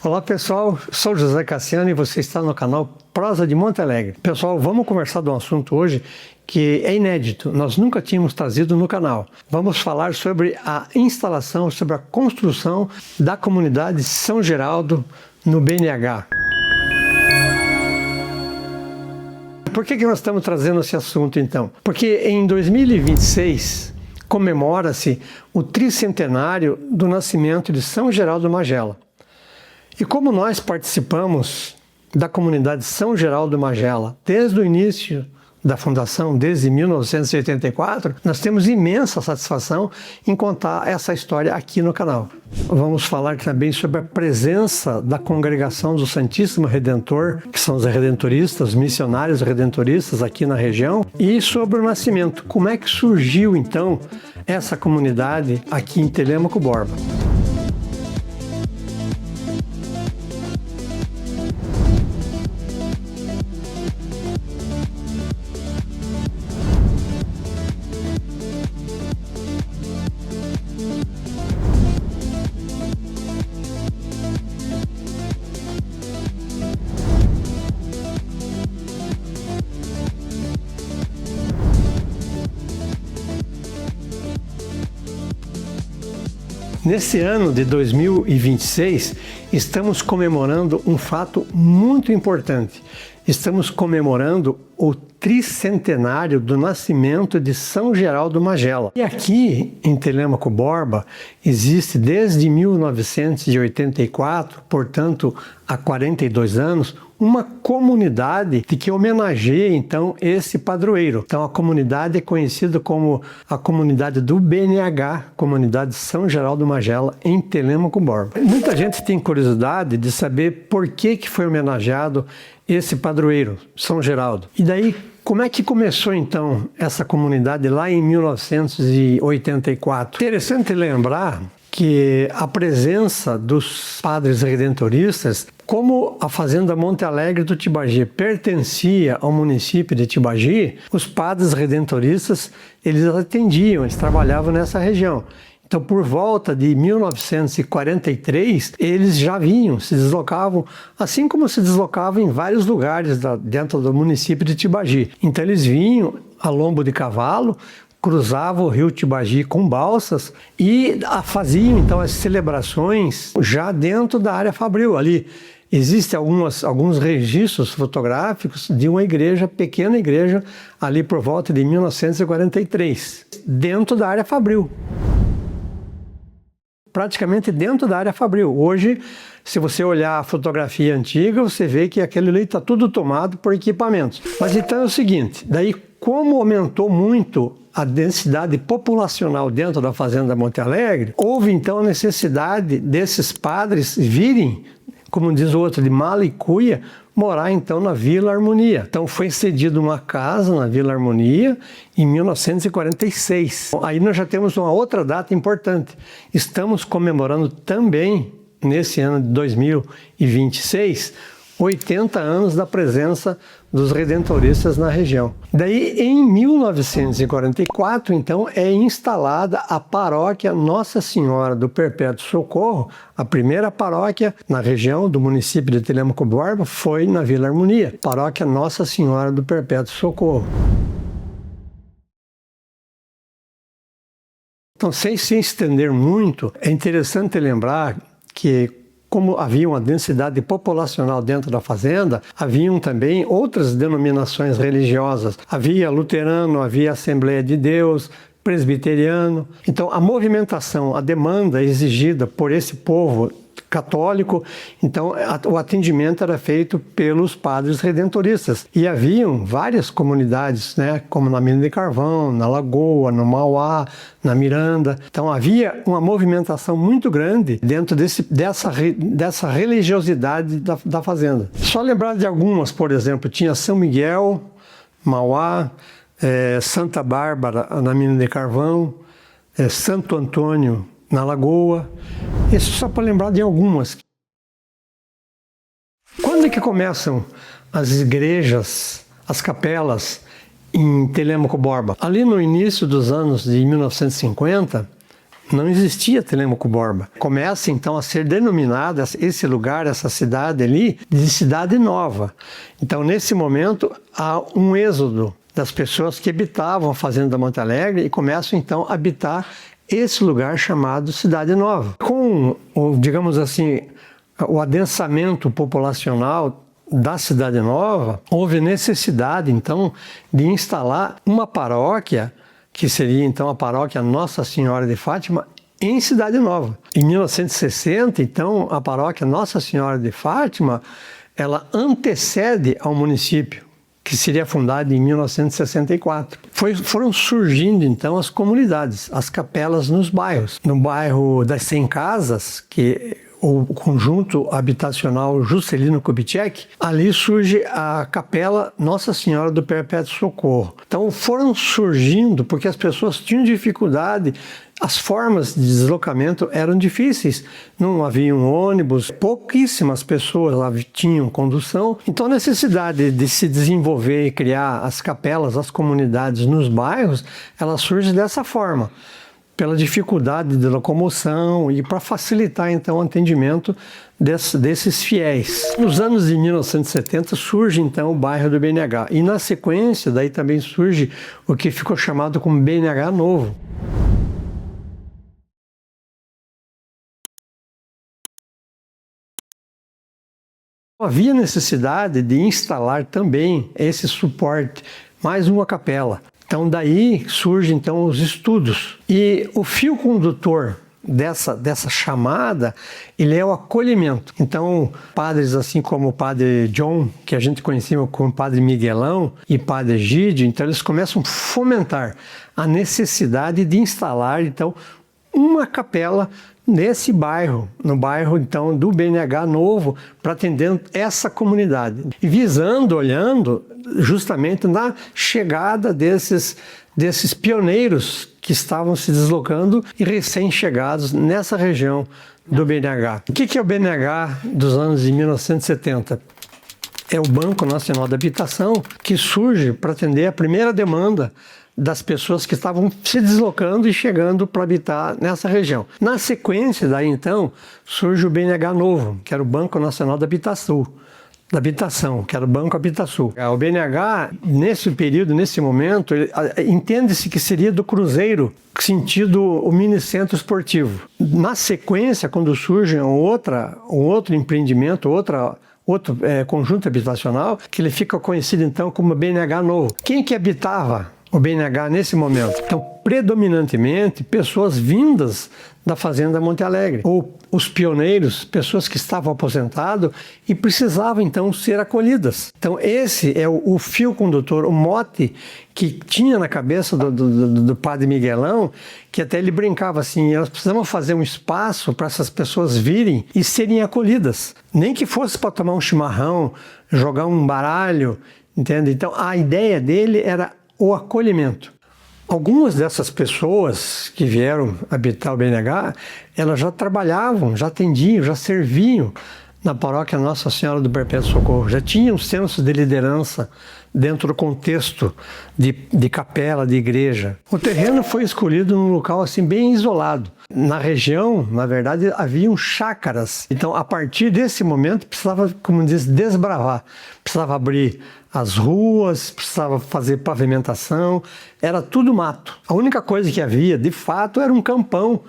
Olá pessoal, sou José Cassiano e você está no canal Prosa de Monte Alegre. Pessoal, vamos conversar de um assunto hoje que é inédito, nós nunca tínhamos trazido no canal. Vamos falar sobre a instalação, sobre a construção da comunidade São Geraldo no BNH. Por que nós estamos trazendo esse assunto então? Porque em 2026 comemora-se o tricentenário do nascimento de São Geraldo Magela. E como nós participamos da comunidade São Geraldo Magela desde o início da fundação, desde 1984, nós temos imensa satisfação em contar essa história aqui no canal. Vamos falar também sobre a presença da congregação do Santíssimo Redentor, que são os redentoristas, os missionários redentoristas aqui na região, e sobre o nascimento. Como é que surgiu então essa comunidade aqui em Telêmaco Borba? Nesse ano de 2026, estamos comemorando um fato muito importante. Estamos comemorando o tricentenário do nascimento de São Geraldo Magela. E aqui em Telêmaco Borba existe desde 1984, portanto há 42 anos, uma comunidade que homenageia então esse padroeiro. Então a comunidade é conhecida como a comunidade do BNH, Comunidade São Geraldo Magela, em Telêmaco Borba. Muita gente tem curiosidade de saber por que foi homenageado esse padroeiro, São Geraldo. E daí, como é que começou então essa comunidade lá em 1984? Interessante lembrar que a presença dos padres redentoristas, como a fazenda Monte Alegre do Tibagi pertencia ao município de Tibagi, os padres redentoristas, eles atendiam, eles trabalhavam nessa região. Então, por volta de 1943, eles já vinham, se deslocavam, assim como se deslocavam em vários lugares dentro do município de Tibagi. Então, eles vinham a lombo de cavalo, cruzavam o rio Tibagi com balsas e faziam, então, as celebrações já dentro da área fabril ali. Existem alguns registros fotográficos de uma igreja, pequena igreja, ali por volta de 1943, dentro da área fabril. Praticamente dentro da área fabril. Hoje, se você olhar a fotografia antiga, você vê que aquele ali está tudo tomado por equipamentos. Mas então é o seguinte, daí como aumentou muito a densidade populacional dentro da fazenda Monte Alegre, houve então a necessidade desses padres virem, como diz o outro, de mala e cuia, morar então na Vila Harmonia. Então foi cedido uma casa na Vila Harmonia em 1946. Aí nós já temos uma outra data importante. Estamos comemorando também, nesse ano de 2026, 80 anos da presença dos redentoristas na região. Daí, em 1944, então, é instalada a paróquia Nossa Senhora do Perpétuo Socorro. A primeira paróquia na região do município de Telêmaco Borba foi na Vila Harmonia, paróquia Nossa Senhora do Perpétuo Socorro. Então, sem se estender muito, é interessante lembrar que, como havia uma densidade populacional dentro da fazenda, haviam também outras denominações religiosas. Havia luterano, havia Assembleia de Deus, presbiteriano. Então, a movimentação, a demanda exigida por esse povo católico, então o atendimento era feito pelos padres redentoristas. E haviam várias comunidades, né, como na Mina de Carvão, na Lagoa, no Mauá, na Miranda. Então havia uma movimentação muito grande dentro dessa religiosidade da fazenda. Só lembrar de algumas, por exemplo, tinha São Miguel, Mauá, Santa Bárbara, na Mina de Carvão, Santo Antônio, na Lagoa. Isso só para lembrar de algumas. Quando é que começam as igrejas, as capelas em Telêmaco Borba? Ali no início dos anos de 1950, Não existia Telêmaco Borba. Começa então a ser denominada esse lugar, essa cidade ali, de Cidade Nova. Então nesse momento há um êxodo das pessoas que habitavam a fazenda da Monte Alegre e começam então a habitar esse lugar chamado Cidade Nova. Com, digamos assim, o adensamento populacional da Cidade Nova, houve necessidade então de instalar uma paróquia, que seria então a paróquia Nossa Senhora de Fátima, em Cidade Nova. Em 1960, então, a paróquia Nossa Senhora de Fátima, ela antecede ao município, que seria fundado em 1964. Foram surgindo, então, as comunidades, as capelas nos bairros. No bairro das 100 Casas, que o conjunto habitacional Juscelino Kubitschek, ali surge a capela Nossa Senhora do Perpétuo Socorro. Então foram surgindo porque as pessoas tinham dificuldade, as formas de deslocamento eram difíceis, não havia um ônibus, pouquíssimas pessoas lá tinham condução, então a necessidade de se desenvolver e criar as capelas, as comunidades nos bairros, ela surge dessa forma, pela dificuldade de locomoção e para facilitar então o atendimento desses fiéis. Nos anos de 1970 surge então o bairro do BNH e na sequência daí também surge o que ficou chamado como BNH Novo. Havia necessidade de instalar também esse suporte, mais uma capela. Então daí surgem então os estudos. E o fio condutor dessa chamada, ele é o acolhimento. Então, padres assim como o padre John, que a gente conhecia como padre Miguelão, e padre Egídio, então eles começam a fomentar a necessidade de instalar então uma capela nesse bairro, no bairro então do BNH Novo, para atender essa comunidade. E visando, olhando justamente na chegada desses pioneiros que estavam se deslocando e recém-chegados nessa região do BNH. O que é o BNH dos anos de 1970? É o Banco Nacional da Habitação, que surge para atender a primeira demanda das pessoas que estavam se deslocando e chegando para habitar nessa região. Na sequência, daí então, surge o BNH Novo, que era o Banco Nacional da Habitação, que era o Banco Habitasul. O BNH, nesse período, nesse momento, entende-se que seria do Cruzeiro, sentido o mini centro esportivo. Na sequência, quando surge um outro empreendimento, outro conjunto habitacional, que ele fica conhecido então como BNH Novo. Quem que habitava o BNH nesse momento? Então, predominantemente, pessoas vindas da Fazenda Monte Alegre, ou os pioneiros, pessoas que estavam aposentados e precisavam, então, ser acolhidas. Então, esse é o fio condutor, o mote que tinha na cabeça do padre Miguelão, que até ele brincava assim, nós precisamos fazer um espaço para essas pessoas virem e serem acolhidas. Nem que fosse para tomar um chimarrão, jogar um baralho, entende? Então, a ideia dele era o acolhimento. Algumas dessas pessoas que vieram habitar o BNH, elas já trabalhavam, já atendiam, já serviam na paróquia Nossa Senhora do Perpétuo Socorro, já tinham um senso de liderança dentro do contexto de capela, de igreja. O terreno foi escolhido num local assim bem isolado. Na região, na verdade, haviam chácaras. Então, a partir desse momento, precisava, como diz, desbravar. Precisava abrir as ruas, precisava fazer pavimentação, era tudo mato. A única coisa que havia, de fato, era um campão.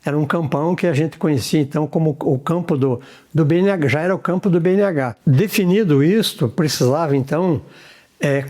Era um campão que a gente conhecia, então, como o campo do BNH, já era o campo do BNH. Definido isto, precisava, então,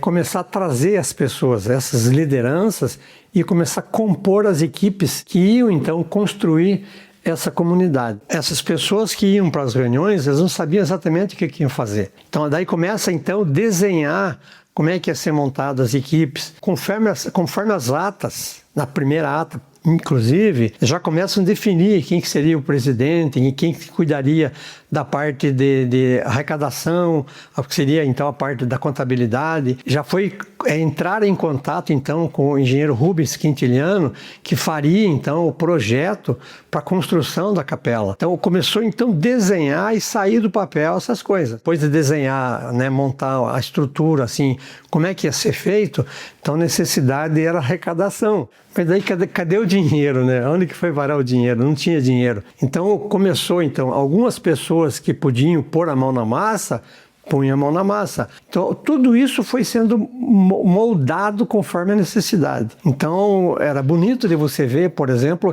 começar a trazer as pessoas, essas lideranças, e começar a compor as equipes que iam, então, construir essa comunidade. Essas pessoas que iam para as reuniões, elas não sabiam exatamente o que iam fazer. Então, daí começa, então, a desenhar como é que ia ser montadas as equipes, conforme as atas, na primeira ata, inclusive, já começam a definir quem que seria o presidente e quem que cuidaria da parte de arrecadação, o que seria então a parte da contabilidade. Já foi entrar em contato então com o engenheiro Rubens Quintiliano, que faria então o projeto para a construção da capela. Então começou então a desenhar e sair do papel essas coisas. Depois de desenhar, né, montar a estrutura, assim, como é que ia ser feito, então a necessidade era arrecadação. Mas daí cadê o dinheiro, né? Onde que foi parar o dinheiro? Não tinha dinheiro. Então começou, então, algumas pessoas que podiam pôr a mão na massa, punha a mão na massa. Então, tudo isso foi sendo moldado conforme a necessidade. Então, era bonito de você ver, por exemplo,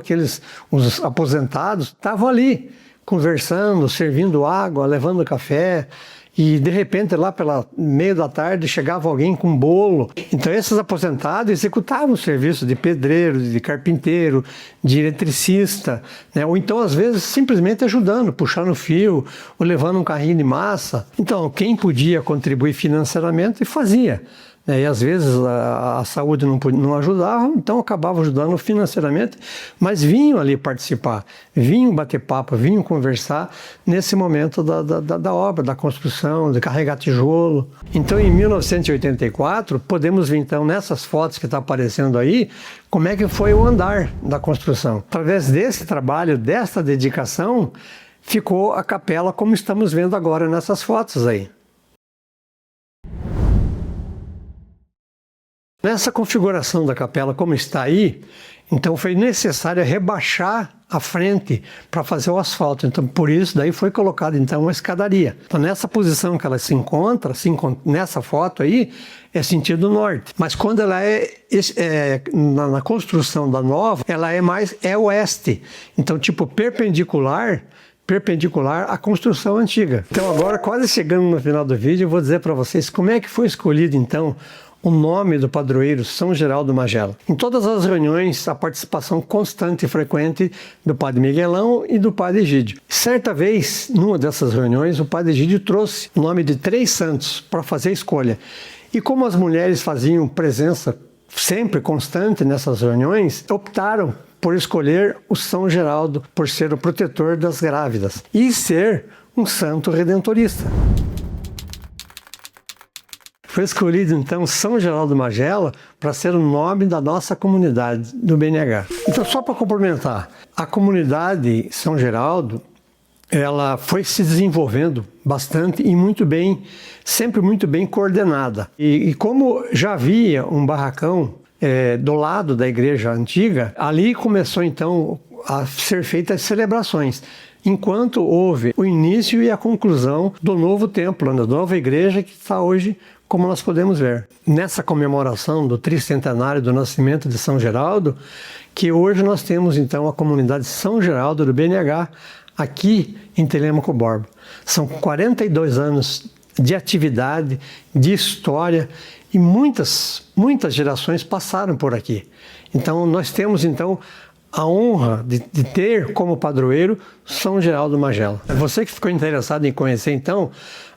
os aposentados estavam ali, conversando, servindo água, levando café, e de repente lá pela meio da tarde chegava alguém com bolo. Então esses aposentados executavam o serviço de pedreiro, de carpinteiro, de eletricista, né? Ou então às vezes simplesmente ajudando, puxando fio, ou levando um carrinho de massa. Então quem podia contribuir financeiramente fazia. E às vezes a saúde não ajudava, então acabava ajudando financeiramente, mas vinham ali participar, vinham bater papo, vinham conversar nesse momento da obra, da construção, de carregar tijolo. Então em 1984, podemos ver então nessas fotos que está aparecendo aí, como é que foi o andar da construção. Através desse trabalho, dessa dedicação, ficou a capela como estamos vendo agora nessas fotos aí. Nessa configuração da capela, como está aí, então foi necessário rebaixar a frente para fazer o asfalto. Então, por isso, daí foi colocada então uma escadaria. Então, nessa posição que ela se encontra, nessa foto aí, é sentido norte. Mas quando ela na construção da nova, ela é oeste. Então, tipo, perpendicular à construção antiga. Então, agora, quase chegando no final do vídeo, eu vou dizer para vocês como é que foi escolhido, então, o nome do padroeiro São Geraldo Magela. Em todas as reuniões, a participação constante e frequente do padre Miguelão e do padre Egídio. Certa vez, numa dessas reuniões, o padre Egídio trouxe o nome de 3 santos para fazer a escolha. E como as mulheres faziam presença sempre constante nessas reuniões, optaram por escolher o São Geraldo por ser o protetor das grávidas e ser um santo redentorista. Foi escolhido, então, São Geraldo Magela para ser o nome da nossa comunidade, do BNH. Então, só para complementar, a comunidade São Geraldo, ela foi se desenvolvendo bastante e muito bem, sempre muito bem coordenada. E como já havia um barracão do lado da igreja antiga, ali começou, então, a ser feitas as celebrações, enquanto houve o início e a conclusão do novo templo, da nova igreja que está hoje, como nós podemos ver. Nessa comemoração do tricentenário do nascimento de São Geraldo, que hoje nós temos então a comunidade São Geraldo do BNH aqui em Telêmaco Borba. São 42 anos de atividade, de história, e muitas gerações passaram por aqui. Então nós temos então a honra de ter como padroeiro São Geraldo Magela. Você que ficou interessado em conhecer, então,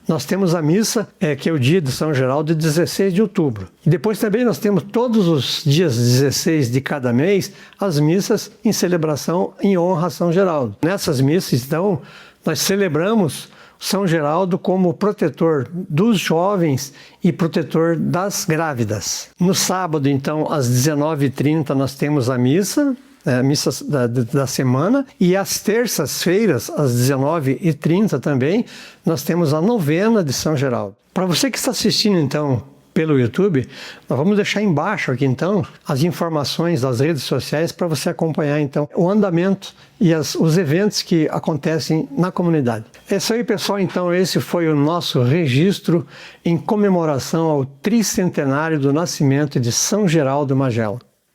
nós temos a missa, que é o dia de São Geraldo, de 16 de outubro. E depois também nós temos todos os dias 16 de cada mês, as missas em celebração em honra a São Geraldo. Nessas missas, então, nós celebramos São Geraldo como protetor dos jovens e protetor das grávidas. No sábado, então, às 19h30, nós temos a missa da semana, e às terças-feiras, às 19h30 também, nós temos a novena de São Geraldo. Para você que está assistindo, então, pelo YouTube, nós vamos deixar embaixo aqui, então, as informações das redes sociais para você acompanhar, então, o andamento e os eventos que acontecem na comunidade. É isso aí, pessoal. Então, esse foi o nosso registro em comemoração ao tricentenário do nascimento de São Geraldo Magela.